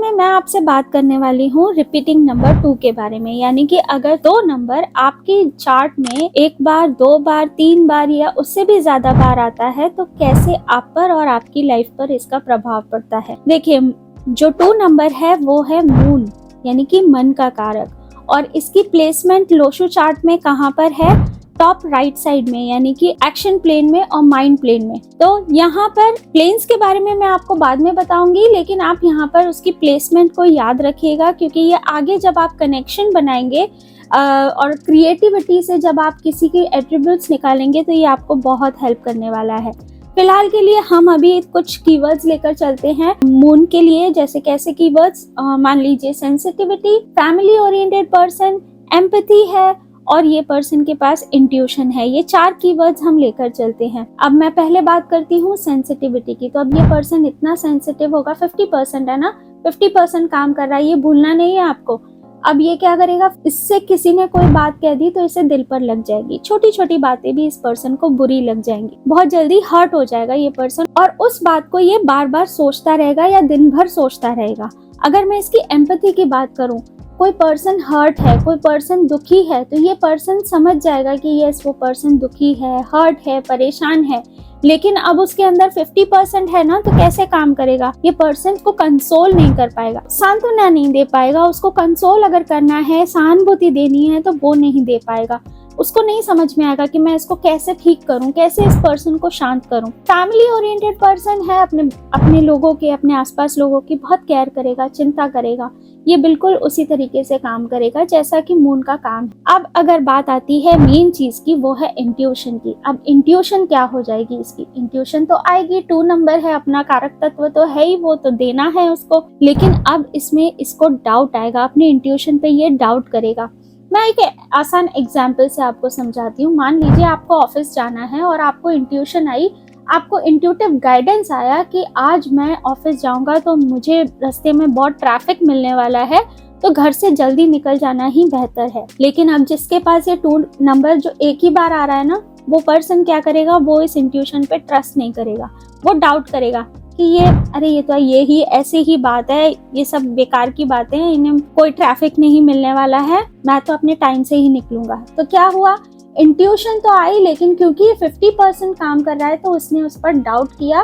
में मैं आपसे बात करने वाली हूँ रिपीटिंग नंबर 2 के बारे में, यानी कि अगर दो नंबर आपकी चार्ट में एक बार, दो बार, तीन बार या उससे भी ज्यादा बार आता है तो कैसे आप पर और आपकी लाइफ पर इसका प्रभाव पड़ता है। देखिए, जो 2 नंबर है वो है मून, यानी कि मन का कारक, और इसकी प्लेसमेंट लोशो चार्ट में कहाँ पर है? टॉप राइट साइड में, यानी कि एक्शन प्लेन में और माइंड प्लेन में। तो यहाँ पर प्लेन्स के बारे में मैं आपको बाद में बताऊंगी, लेकिन आप यहाँ पर उसकी प्लेसमेंट को याद रखिएगा, क्योंकि ये आगे जब आप कनेक्शन बनाएंगे और क्रिएटिविटी से जब आप किसी के एट्रीब्यूट्स निकालेंगे तो ये आपको बहुत हेल्प करने वाला है। फिलहाल के लिए हम अभी कुछ कीवर्ड्स लेकर चलते हैं मून के लिए। जैसे कैसे कीवर्ड्स? मान लीजिए sensitivity, family oriented person, empathy है और ये पर्सन के पास इंट्यूशन है। ये 4 कीवर्ड्स हम लेकर चलते हैं। अब मैं पहले बात करती हूँ सेंसिटिविटी की। तो अब ये पर्सन इतना सेंसिटिव होगा, 50% है ना, 50% काम कर रहा है, ये भूलना नहीं है आपको। अब ये क्या करेगा? इससे किसी ने कोई बात कह दी तो इसे दिल पर लग जाएगी, छोटी छोटी बातें भी इस पर्सन को बुरी लग जाएंगी, बहुत जल्दी हर्ट हो जाएगा ये पर्सन, और उस बात को ये बार बार सोचता रहेगा या दिन भर सोचता रहेगा। अगर मैं इसकी एम्पैथी की बात करूं, कोई पर्सन हर्ट है, कोई पर्सन दुखी है, तो ये पर्सन समझ जाएगा कि यस, वो पर्सन दुखी है, हर्ट है, परेशान है, लेकिन अब उसके अंदर 50% है ना, तो कैसे काम करेगा? ये पर्सन को कंसोल नहीं कर पाएगा, सांत्वना नहीं दे पाएगा। उसको कंसोल अगर करना है, सहानुभूति देनी है, तो वो नहीं दे पाएगा। उसको नहीं समझ में आएगा कि मैं इसको कैसे ठीक करूं, कैसे इस पर्सन को शांत करूं। फैमिली ओरिएंटेड पर्सन है, अपने लोगों के, अपने आसपास लोगों की बहुत केयर करेगा, चिंता करेगा। ये बिल्कुल उसी तरीके से काम करेगा जैसा कि मून का काम है। अब अगर बात आती है मेन चीज की, वो है इंट्यूशन की। अब इंट्यूशन क्या हो जाएगी इसकी? इंट्यूशन तो आएगी, 2 नंबर है, अपना कारक तत्व तो है ही, वो तो देना है उसको, लेकिन अब इसमें इसको डाउट आएगा, अपने इंट्यूशन पे ये डाउट करेगा। मैं एक आसान एग्जाम्पल से आपको समझाती हूँ। मान लीजिए आपको ऑफिस जाना है और आपको इंट्यूशन आई, आपको इंट्यूटिव गाइडेंस आया कि आज मैं ऑफिस जाऊंगा तो मुझे रास्ते में बहुत ट्रैफिक मिलने वाला है, तो घर से जल्दी निकल जाना ही बेहतर है। लेकिन अब जिसके पास ये 2 नंबर जो एक ही बार आ रहा है ना, वो पर्सन क्या करेगा? वो इस इंट्यूशन पे ट्रस्ट नहीं करेगा, वो डाउट करेगा कि ये ही ऐसी ही बात है, ये सब बेकार की बातें हैं, इन्हें कोई ट्रैफिक नहीं मिलने वाला है, मैं तो अपने टाइम से ही निकलूंगा। तो क्या हुआ? इंट्यूशन तो आई, लेकिन क्योंकि 50% काम कर रहा है तो उसने उस पर डाउट किया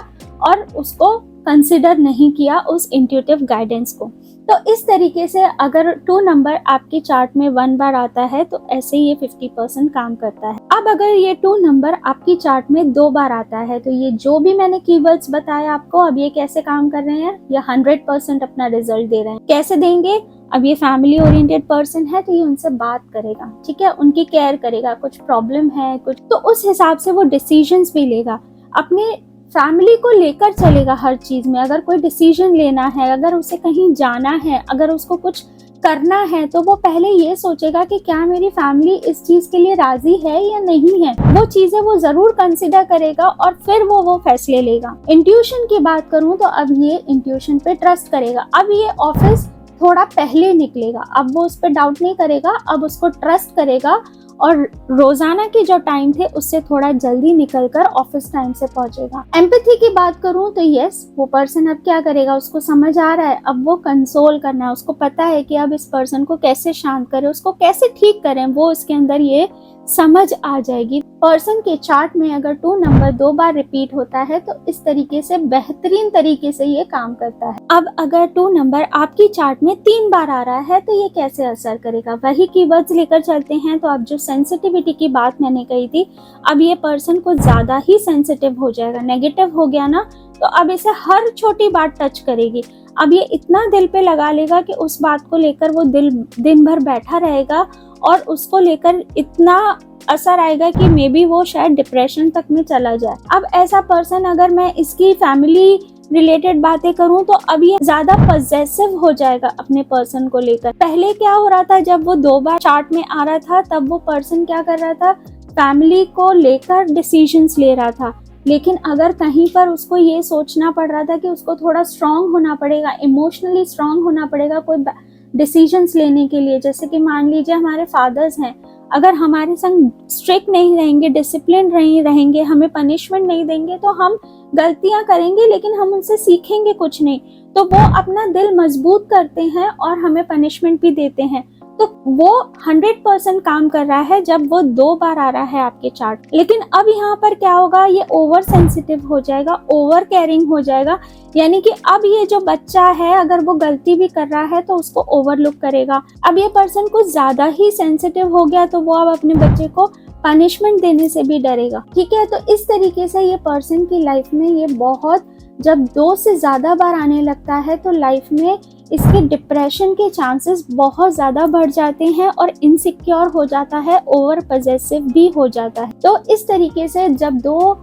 और उसको कंसिडर नहीं किया, उस इंट्यूटिव गाइडेंस को। तो इस तरीके से अगर 2 नंबर आपकी चार्ट में 1 बार आता है तो ऐसे ही ये 50% काम करता है। अब अगर ये 2 नंबर आपकी चार्ट में 2 बार आता है तो ये जो भी मैंने कीवर्ड्स बताए आपको, अब ये कैसे काम कर रहे हैं? ये 100% अपना रिजल्ट दे रहे हैं। कैसे देंगे? अब ये फैमिली ओरिएंटेड पर्सन है तो ये उनसे बात करेगा, ठीक है, उनकी केयर करेगा, कुछ प्रॉब्लम है कुछ, तो उस हिसाब से वो डिसीजंस भी लेगा, अपने फैमिली को लेकर चलेगा हर चीज में। अगर कोई डिसीजन लेना है, अगर उसे कहीं जाना है, अगर उसको कुछ करना है, तो वो पहले ये सोचेगा कि क्या मेरी फैमिली इस चीज के लिए राजी है या नहीं है। वो चीजें वो जरूर कंसिडर करेगा और फिर वो फैसले लेगा। इंट्यूशन की बात करूं तो अब ये इंट्यूशन पे ट्रस्ट करेगा। अब ये ऑफिस थोड़ा पहले निकलेगा, अब वो उस पर डाउट नहीं करेगा, अब उसको ट्रस्ट करेगा और रोजाना के जो टाइम थे उससे थोड़ा जल्दी निकलकर ऑफिस टाइम से पहुंचेगा। एम्पैथी की बात करूं तो यस, वो पर्सन अब क्या करेगा? उसको समझ आ रहा है, अब वो कंसोल करना है, उसको पता है कि अब इस पर्सन को कैसे शांत करें, उसको कैसे ठीक करें, वो उसके अंदर ये समझ आ जाएगी। पर्सन के चार्ट में अगर 2 नंबर 2 बार रिपीट होता है तो इस तरीके से बेहतरीन तरीके से ये काम करता है। अब अगर 2 नंबर आपकी चार्ट में 3 बार आ रहा है तो ये कैसे असर करेगा? वही कीवर्ड्स लेकर चलते हैं। तो अब जो सेंसिटिविटी की बात मैंने कही थी, अब ये पर्सन को ज्यादा ही सेंसिटिव हो जाएगा, नेगेटिव हो गया ना, तो अब इसे हर छोटी बात टच करेगी। अब ये इतना दिल पे लगा लेगा कि उस बात को लेकर वो दिन भर बैठा रहेगा और उसको लेकर इतना असर आएगा कि मे बी वो शायद डिप्रेशन तक में चला जाए। अब ऐसा पर्सन, अगर मैं इसकी फैमिली रिलेटेड बातें करूं तो अब ये ज्यादा पजेसिव हो जाएगा अपने पर्सन को लेकर। पहले क्या हो रहा था, जब वो 2 बार चार्ट में आ रहा था तब वो पर्सन क्या कर रहा था? फैमिली को लेकर डिसीजंस ले रहा था। लेकिन अगर कहीं पर उसको ये सोचना पड़ रहा था कि उसको थोड़ा स्ट्रांग होना पड़ेगा, इमोशनली स्ट्रांग होना पड़ेगा कोई डिसीजंस लेने के लिए, जैसे कि मान लीजिए हमारे फादर्स हैं, अगर हमारे संग स्ट्रिक्ट नहीं रहेंगे, डिसिप्लिन नहीं रहेंगे, हमें पनिशमेंट नहीं देंगे, तो हम गलतियां करेंगे लेकिन हम उनसे सीखेंगे कुछ नहीं, तो वो अपना दिल मजबूत करते हैं और हमें पनिशमेंट भी देते हैं। तो वो 100% काम कर रहा है जब वो 2 बार आ रहा है आपके चार्ट। लेकिन अब यहाँ पर क्या होगा, ये ओवर सेंसिटिव हो जाएगा, ओवर केयरिंग हो जाएगा। यानी कि अब ये जो बच्चा है अगर वो गलती भी कर रहा है तो उसको ओवरलुक करेगा। अब ये पर्सन कुछ ज्यादा ही सेंसिटिव हो गया तो वो अब अपने बच्चे को पनिशमेंट देने से भी डरेगा। ठीक है, तो इस तरीके से ये पर्सन की लाइफ में ये बहुत, जब 2 से ज्यादा बार आने लगता है तो लाइफ में इसके डिप्रेशन के चांसेस बहुत ज़्यादा बढ़ जाते हैं और इनसिक्योर हो जाता है, ओवर पजेसिव भी हो जाता है। तो इस तरीके से जब 2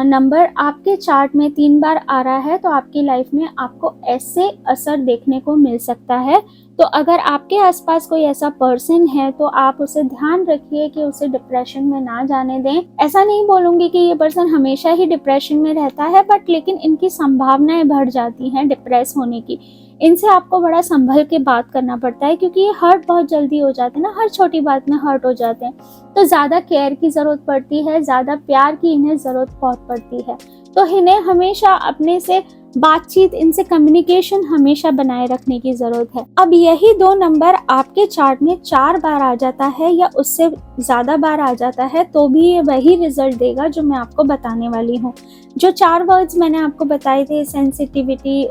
नंबर आपके चार्ट में 3 बार आ रहा है तो आपकी लाइफ में आपको ऐसे असर देखने को मिल सकता है। तो अगर आपके आसपास कोई ऐसा पर्सन है तो आप उसे ध्यान रखिए कि उसे डिप्रेशन में ना जाने दें। ऐसा नहीं बोलूंगी कि ये पर्सन हमेशा ही डिप्रेशन में रहता है, बट लेकिन इनकी संभावनाएं बढ़ जाती हैं डिप्रेस होने की। इनसे आपको बड़ा संभल के बात करना पड़ता है क्योंकि ये हर्ट बहुत जल्दी हो जाते हैं ना, हर छोटी बात में हर्ट हो जाते हैं। तो ज़्यादा केयर की ज़रूरत पड़ती है, ज़्यादा प्यार की इन्हें ज़रूरत बहुत पड़ती है। तो इन्हें हमेशा अपने से बातचीत, इनसे कम्युनिकेशन हमेशा बनाए रखने की ज़रूरत है। अब यही 2 नंबर आपके चार्ट में 4 बार आ जाता है या उससे ज़्यादा बार आ जाता है तो भी ये वही रिजल्ट देगा जो मैं आपको बताने वाली हूँ। जो 4 वर्ड्स मैंने आपको बताए थे, सेंसिटिविटी,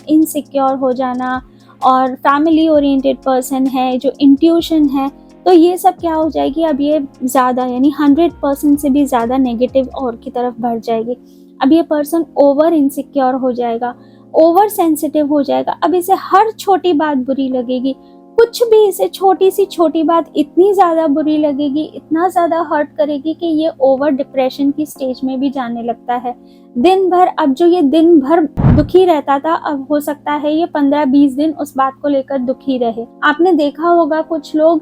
इनसिक्योर हो जाना और फैमिली ओरिएंटेड पर्सन है, जो इंट्यूशन है, तो ये सब क्या हो जाएगी, अब ये ज़्यादा यानी 100% से भी ज़्यादा नेगेटिव और की तरफ बढ़ जाएगी। अब ये पर्सन ओवर इनसिक्योर हो जाएगा, ओवर सेंसिटिव हो जाएगा। अब इसे हर छोटी बात बुरी लगेगी, कुछ भी इसे छोटी सी छोटी बात इतनी ज़्यादा बुरी लगेगी, इतना ज़्यादा हर्ट करेगी कि ये ओवर डिप्रेशन की स्टेज में भी जाने लगता है। दिन भर, अब जो ये दिन भर दुखी रहता था अब हो सकता है ये 15-20 दिन उस बात को लेकर दुखी रहे। आपने देखा होगा कुछ लोग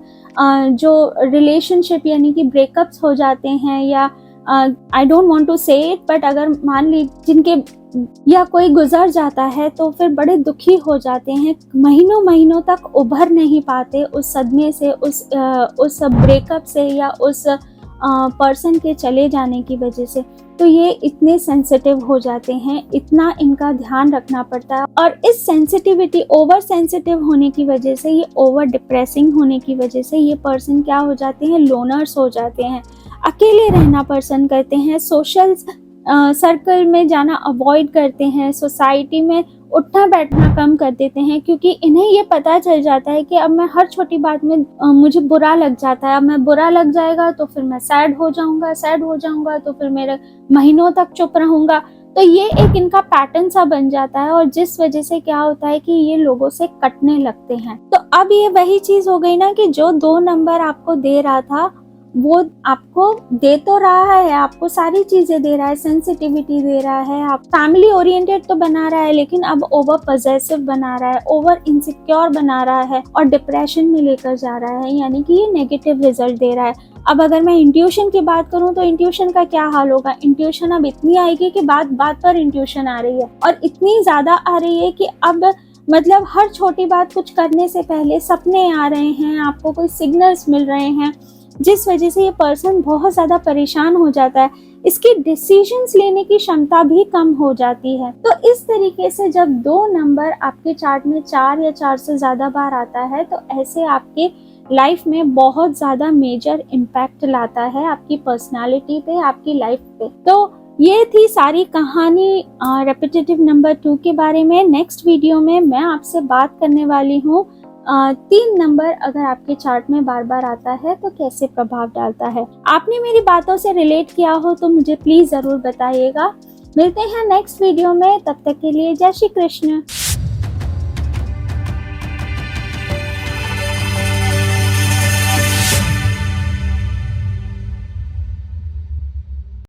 जो रिलेशनशिप यानी कि ब्रेकअप्स हो जाते हैं या आई डोंट वांट टू से इट, बट अगर मान ली जिनके या कोई गुजर जाता है तो फिर बड़े दुखी हो जाते हैं, महीनों महीनों तक उभर नहीं पाते उस सदमे से, उस ब्रेकअप से या उस पर्सन के चले जाने की वजह से। तो ये इतने सेंसिटिव हो जाते हैं, इतना इनका ध्यान रखना पड़ता है। और इस सेंसिटिविटी, ओवर सेंसिटिव होने की वजह से, ये ओवर डिप्रेसिंग होने की वजह से ये पर्सन क्या हो जाते हैं, लोनर्स हो जाते हैं, अकेले रहना पसंद करते हैं, सोशल सर्कल में जाना अवॉइड करते हैं, सोसाइटी में उठना बैठना कम कर देते हैं क्योंकि इन्हें ये पता चल जाता है कि अब मैं हर छोटी बात में मुझे बुरा लग जाता है। अब मैं बुरा लग जाएगा तो फिर मैं सैड हो जाऊंगा तो फिर मेरे महीनों तक चुप रहूंगा। तो ये एक इनका पैटर्न सा बन जाता है और जिस वजह से क्या होता है कि ये लोगों से कटने लगते हैं। तो अब ये वही चीज हो गई ना कि जो 2 नंबर आपको दे रहा था वो आपको दे तो रहा है, आपको सारी चीजें दे रहा है, सेंसिटिविटी दे रहा है, आप फैमिली ओरिएंटेड तो बना रहा है, लेकिन अब ओवर पजेसिव बना रहा है, ओवर इनसिक्योर बना रहा है और डिप्रेशन में लेकर जा रहा है, यानी कि ये नेगेटिव रिजल्ट दे रहा है। अब अगर मैं इंट्यूशन की बात करूं तो इंट्यूशन का क्या हाल होगा, इंट्यूशन अब इतनी आएगी कि बात बात पर इंट्यूशन आ रही है और इतनी ज्यादा आ रही है कि अब मतलब हर छोटी बात कुछ करने से पहले सपने आ रहे हैं, आपको कोई सिग्नल्स मिल रहे हैं, जिस वजह से ये पर्सन बहुत ज़्यादा परेशान हो जाता है, इसकी डिसीजंस लेने की क्षमता भी कम हो जाती है। तो इस तरीके से जब 2 नंबर आपके चार्ट में 4 या 4 से ज़्यादा बार आता है तो ऐसे आपके लाइफ में बहुत ज़्यादा मेजर इम्पैक्ट लाता है आपकी पर्सनालिटी पे, आपकी लाइफ पे। तो ये थी सारी कहानी रेपिटेटिव नंबर 2 के बारे में। नेक्स्ट वीडियो में मैं आपसे बात करने वाली हूँ 3 नंबर अगर आपके चार्ट में बार बार आता है तो कैसे प्रभाव डालता है। आपने मेरी बातों से रिलेट किया हो तो मुझे प्लीज जरूर बताइएगा। मिलते हैं नेक्स्ट वीडियो में, तब तक के लिए जय श्री कृष्ण।